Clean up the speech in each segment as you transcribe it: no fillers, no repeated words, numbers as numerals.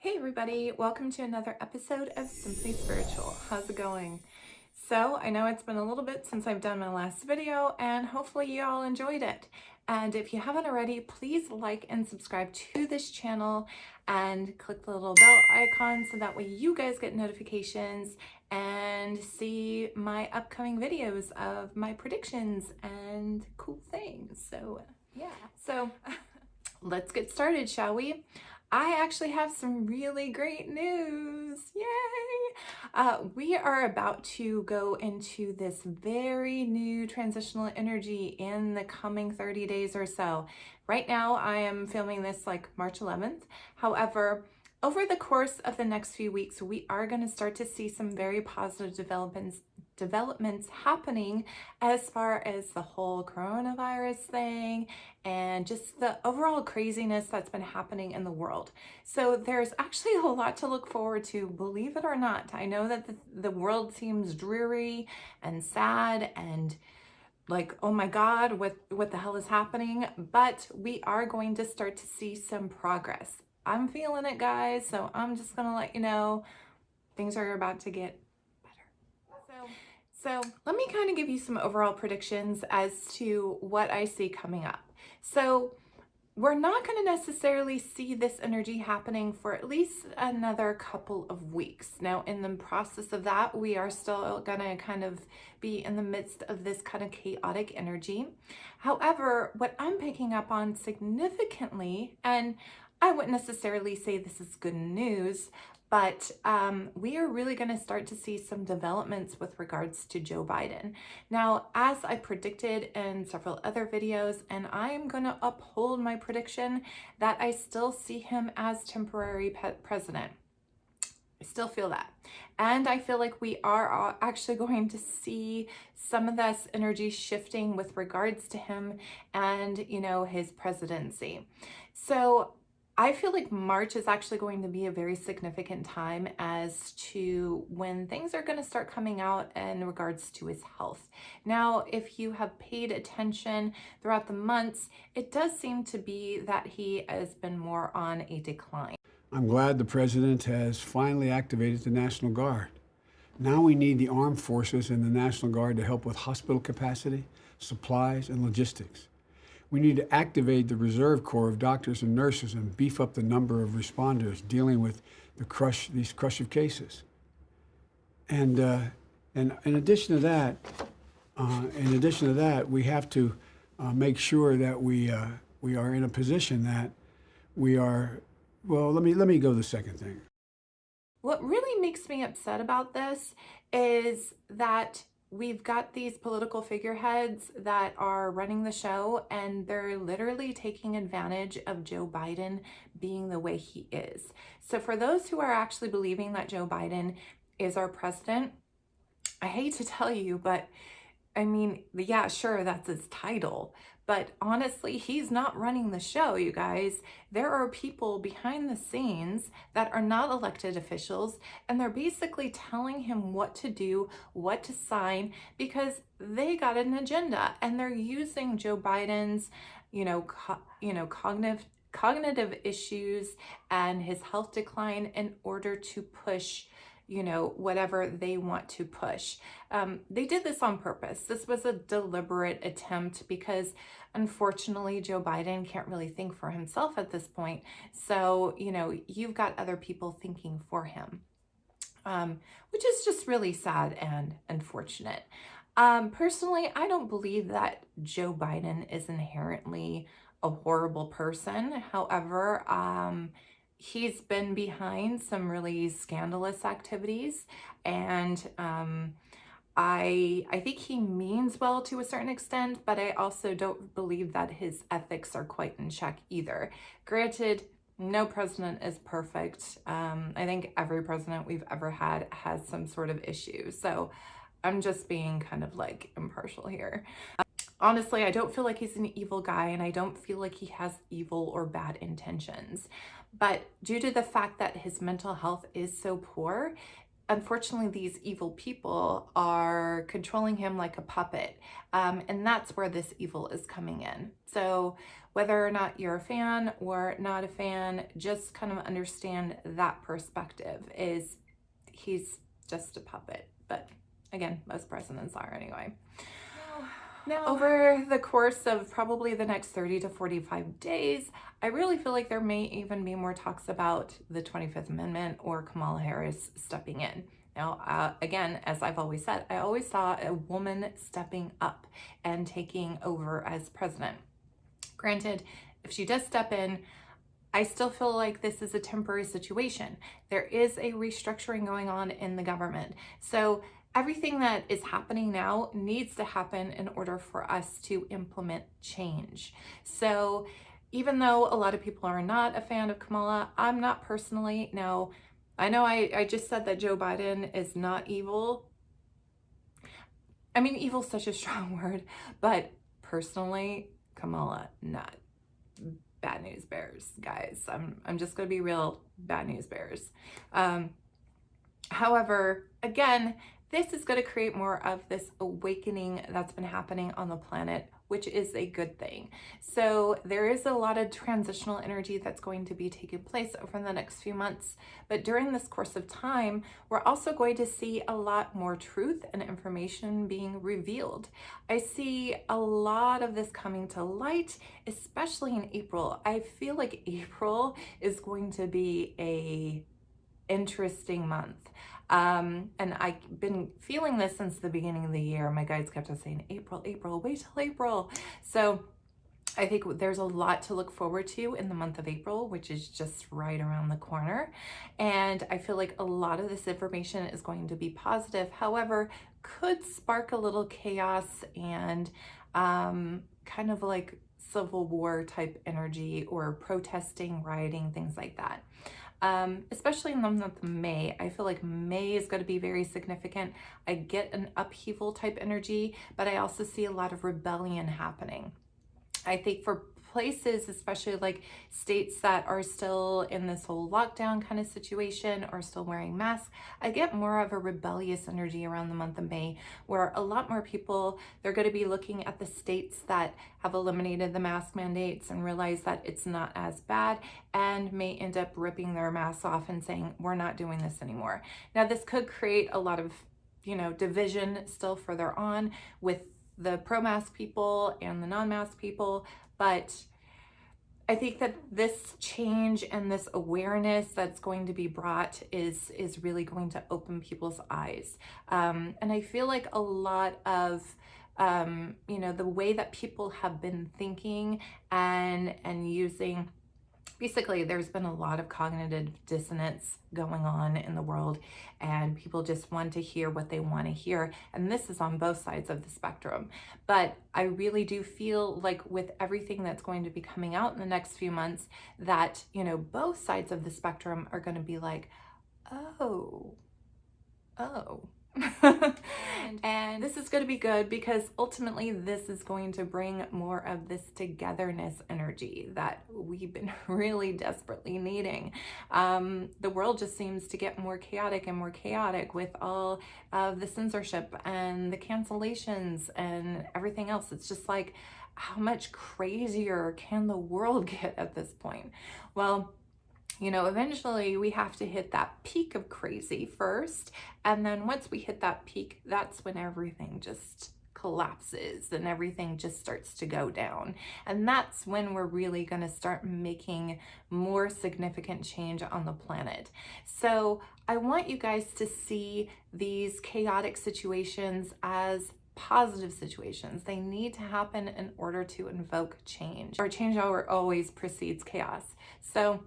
Hey everybody, welcome to another episode of Simply Spiritual. How's it going? So I know it's been a little bit since I've done my last video and hopefully you all enjoyed it. And if you haven't already, please like and subscribe to this channel and click the little bell icon so that way you guys get notifications and see my upcoming videos of my predictions and cool things. So let's get started, shall we? I actually have some really great news. Yay! We are about to go into this very new transitional energy in the coming 30 days or so. Right now, I am filming this like March 11th. However, over the course of the next few weeks, we are going to start to see some very positive developments happening as far as the whole coronavirus thing and just the overall craziness that's been happening in the world. So there's actually a lot to look forward to, believe it or not. I know that the world seems dreary and sad and like, oh my God, what the hell is happening? But we are going to start to see some progress. I'm feeling it, guys, so I'm just gonna let you know things are about to get better. So let me kind of give you some overall predictions as to what I see coming up. So we're not going to necessarily see this energy happening for at least another couple of weeks. Now, in the process of that, we are still going to kind of be in the midst of this kind of chaotic energy. However, what I'm picking up on significantly, and I wouldn't necessarily say this is good news, but we are really going to start to see some developments with regards to Joe Biden. Now, as I predicted in several other videos, and I am going to uphold my prediction that I still see him as temporary president. I still feel that. And I feel like we are actually going to see some of this energy shifting with regards to him and, you know, his presidency. So I feel like March is actually going to be a very significant time as to when things are going to start coming out in regards to his health. Now, if you have paid attention throughout the months, it does seem to be that he has been more on a decline. I'm glad the president has finally activated the National Guard. Now we need the armed forces and the National Guard to help with hospital capacity, supplies, and logistics. We need to activate the Reserve Corps of doctors and nurses and beef up the number of responders dealing with these crush of cases. And in addition to that, we have to make sure that we are in a position that we are. Well, let me go to the second thing. What really makes me upset about this is that we've got these political figureheads that are running the show and they're literally taking advantage of Joe Biden being the way he is. So for those who are actually believing that Joe Biden is our president, I hate to tell you, but I mean, yeah, sure, that's his title. But honestly, he's not running the show, you guys. There are people behind the scenes that are not elected officials, and they're basically telling him what to do, what to sign, because they got an agenda, and they're using Joe Biden's, cognitive issues and his health decline in order to push whatever they want to push. They did this on purpose. This was a deliberate attempt because unfortunately Joe Biden can't really think for himself at this point. So, you've got other people thinking for him, which is just really sad and unfortunate. Personally, I don't believe that Joe Biden is inherently a horrible person. However, he's been behind some really scandalous activities, and I think he means well to a certain extent, but I also don't believe that his ethics are quite in check either. Granted, no president is perfect. I think every president we've ever had has some sort of issue, so I'm just being kind of like impartial here. Honestly, I don't feel like he's an evil guy, and I don't feel like he has evil or bad intentions. But due to the fact that his mental health is so poor, unfortunately, these evil people are controlling him like a puppet. And that's where this evil is coming in. So whether or not you're a fan or not a fan, just kind of understand that perspective is he's just a puppet. But again, most presidents are anyway. Now, over the course of probably the next 30 to 45 days, I really feel like there may even be more talks about the 25th Amendment or Kamala Harris stepping in. Now, again, as I've always said, I always saw a woman stepping up and taking over as president. Granted, if she does step in, I still feel like this is a temporary situation. There is a restructuring going on in the government. So everything that is happening now needs to happen in order for us to implement change. So even though a lot of people are not a fan of Kamala, I'm not personally. Now, I know I just said that Joe Biden is not evil. I mean, evil is such a strong word, but personally, Kamala, not. Bad news bears, guys. I'm just gonna be real, bad news bears. However, again, this is going to create more of this awakening that's been happening on the planet, which is a good thing. So there is a lot of transitional energy that's going to be taking place over the next few months. But during this course of time, we're also going to see a lot more truth and information being revealed. I see a lot of this coming to light, especially in April. I feel like April is going to be a interesting month. And I've been feeling this since the beginning of the year. My guides kept on saying, April, April, wait till April. So I think there's a lot to look forward to in the month of April, which is just right around the corner. And I feel like a lot of this information is going to be positive. However, could spark a little chaos and kind of like civil war type energy or protesting, rioting, things like that. Especially in the month of May. I feel like May is going to be very significant. I get an upheaval type energy, but I also see a lot of rebellion happening. I think for places, especially like states that are still in this whole lockdown kind of situation or still wearing masks, I get more of a rebellious energy around the month of May, where a lot more people, they're going to be looking at the states that have eliminated the mask mandates and realize that it's not as bad and may end up ripping their masks off and saying, we're not doing this anymore. Now, this could create a lot of, division still further on with the pro-mask people and the non-mask people, but I think that this change and this awareness that's going to be brought is really going to open people's eyes. And I feel like a lot of the way that people have been thinking and using, basically, there's been a lot of cognitive dissonance going on in the world, and people just want to hear what they want to hear. And this is on both sides of the spectrum. But I really do feel like with everything that's going to be coming out in the next few months, that, both sides of the spectrum are going to be like, oh. And this is going to be good, because ultimately this is going to bring more of this togetherness energy that we've been really desperately needing. The world just seems to get more chaotic and more chaotic with all of the censorship and the cancellations and everything else. It's just like, how much crazier can the world get at this point? Well, eventually we have to hit that peak of crazy first. And then once we hit that peak, that's when everything just collapses and everything just starts to go down. And that's when we're really going to start making more significant change on the planet. So I want you guys to see these chaotic situations as positive situations. They need to happen in order to invoke change. Or change always precedes chaos. So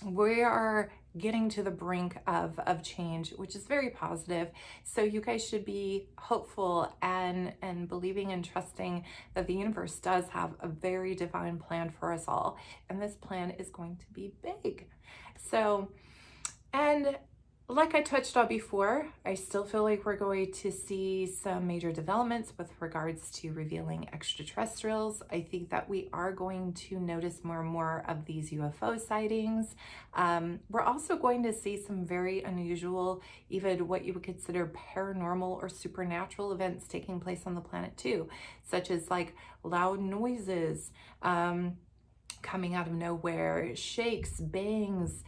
we are getting to the brink of change, which is very positive. So you guys should be hopeful and believing and trusting that the universe does have a very divine plan for us all. And this plan is going to be big. So, and like I touched on before, I still feel like we're going to see some major developments with regards to revealing extraterrestrials. I think that we are going to notice more and more of these UFO sightings. We're also going to see some very unusual, even what you would consider paranormal or supernatural events taking place on the planet too, such as like loud noises, coming out of nowhere, shakes, bangs,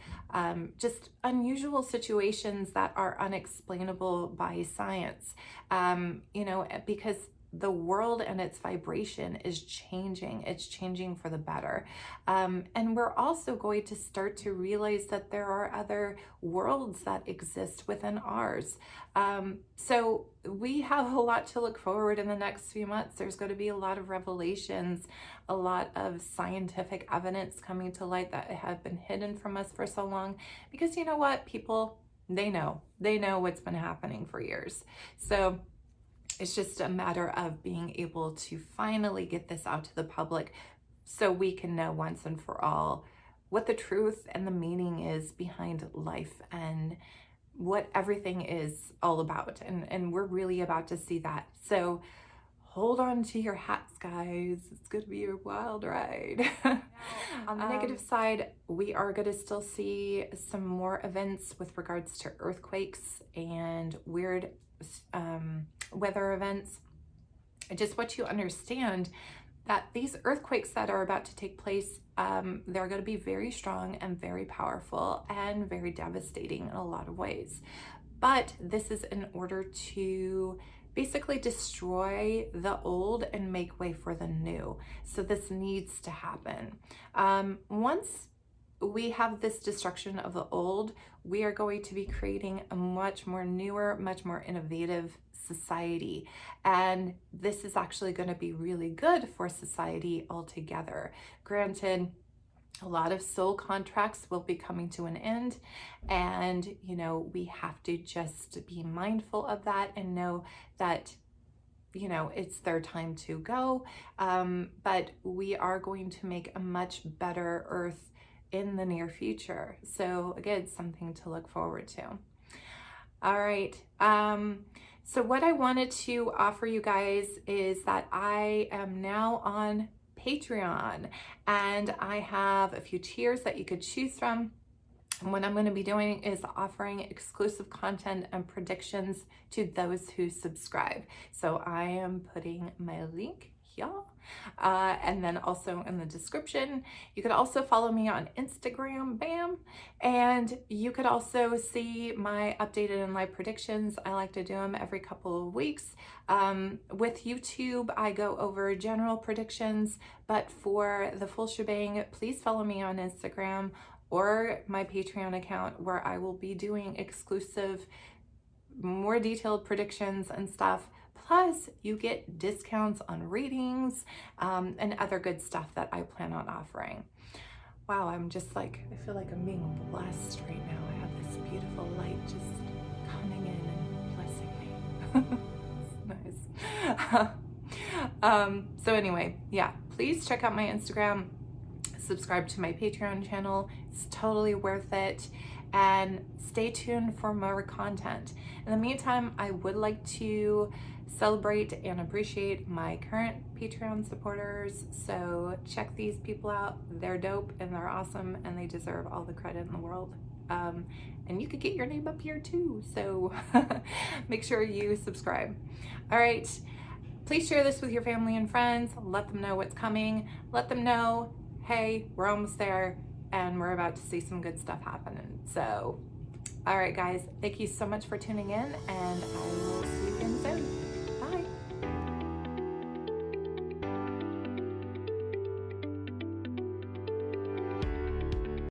just unusual situations that are unexplainable by science, because the world and its vibration is changing. It's changing for the better. And we're also going to start to realize that there are other worlds that exist within ours. So we have a lot to look forward in the next few months. There's going to be a lot of revelations, a lot of scientific evidence coming to light that have been hidden from us for so long. Because you know what? People, they know what's been happening for years. So it's just a matter of being able to finally get this out to the public so we can know once and for all what the truth and the meaning is behind life and what everything is all about. And we're really about to see that. So hold on to your hats, guys. It's going to be a wild ride. On the negative side, we are going to still see some more events with regards to earthquakes and weird weather events. I just want you to understand that these earthquakes that are about to take place, they're going to be very strong and very powerful and very devastating in a lot of ways. But this is in order to basically destroy the old and make way for the new. So this needs to happen. Once we have this destruction of the old, we are going to be creating a much more newer, much more innovative society. And this is actually going to be really good for society altogether. Granted, a lot of soul contracts will be coming to an end, and we have to just be mindful of that and know that it's their time to go. But we are going to make a much better earth in the near future. So again, something to look forward to. All right. So what I wanted to offer you guys is that I am now on Patreon, and I have a few tiers that you could choose from. And what I'm going to be doing is offering exclusive content and predictions to those who subscribe. So I am putting my link here, and then also in the description. You could also follow me on Instagram, bam, and you could also see my updated and live predictions. I like to do them every couple of weeks. With YouTube, I go over general predictions, but for the full shebang, please follow me on Instagram or my Patreon account, where I will be doing exclusive, more detailed predictions and stuff. Plus, you get discounts on readings and other good stuff that I plan on offering. Wow, I'm just like, I feel like I'm being blessed right now. I have this beautiful light just coming in and blessing me. It's nice. So anyway, yeah, please check out my Instagram, subscribe to my Patreon channel. It's totally worth it. And stay tuned for more content. In the meantime, I would like to celebrate and appreciate my current Patreon supporters. So check these people out. They're dope and they're awesome and they deserve all the credit in the world. And you could get your name up here too. So make sure you subscribe. All right. Please share this with your family and friends. Let them know what's coming. Let them know, hey, we're almost there and we're about to see some good stuff happening. So, all right, guys, thank you so much for tuning in, and I will see you again soon.